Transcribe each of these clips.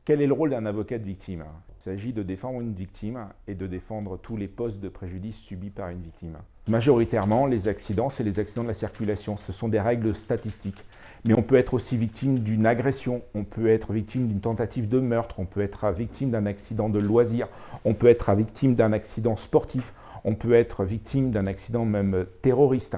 Quel est le rôle d'un avocat de victime? Il s'agit de défendre une victime et de défendre tous les postes de préjudice subis par une victime. Majoritairement, les accidents, c'est les accidents de la circulation. Ce sont des règles statistiques. Mais on peut être aussi victime d'une agression, on peut être victime d'une tentative de meurtre, on peut être victime d'un accident de loisir, on peut être victime d'un accident sportif, on peut être victime d'un accident même terroriste.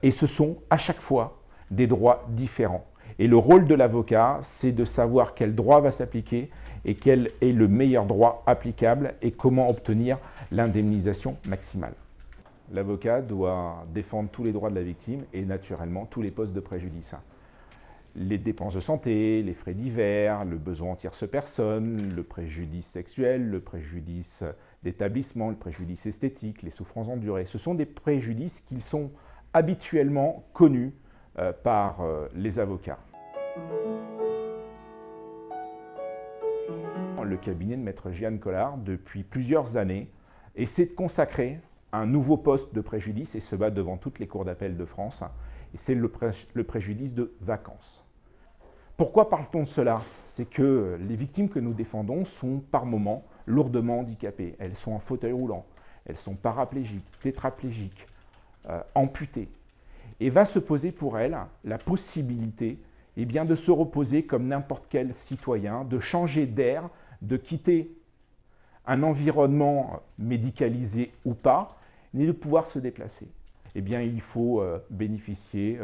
Et ce sont à chaque fois des droits différents. Et le rôle de l'avocat, c'est de savoir quel droit va s'appliquer et quel est le meilleur droit applicable et comment obtenir l'indemnisation maximale. L'avocat doit défendre tous les droits de la victime et naturellement tous les postes de préjudice. Les dépenses de santé, les frais divers, le besoin en tierce personne, le préjudice sexuel, le préjudice d'établissement, le préjudice esthétique, les souffrances endurées. Ce sont des préjudices qui sont habituellement connus par les avocats. Le cabinet de Maître Jeanne Collard, depuis plusieurs années, essaie de consacrer un nouveau poste de préjudice et se bat devant toutes les cours d'appel de France. Et c'est le préjudice de vacances. Pourquoi parle-t-on de cela? C'est que les victimes que nous défendons sont par moments lourdement handicapées. Elles sont en fauteuil roulant, elles sont paraplégiques, tétraplégiques, amputées. Et va se poser pour elles la possibilité de se reposer comme n'importe quel citoyen, de changer d'air, de quitter un environnement médicalisé ou pas, et de pouvoir se déplacer. Il faut bénéficier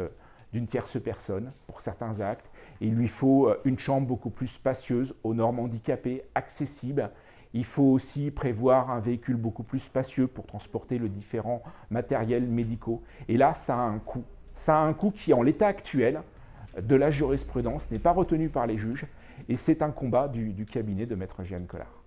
d'une tierce personne pour certains actes. Il lui faut une chambre beaucoup plus spacieuse, aux normes handicapées, accessible. Il faut aussi prévoir un véhicule beaucoup plus spacieux pour transporter les différents matériels médicaux. Et là, ça a un coût. Ça a un coût qui, en l'état actuel de la jurisprudence, n'est pas retenu par les juges. Et c'est un combat du cabinet de Maître Jeanne Collard.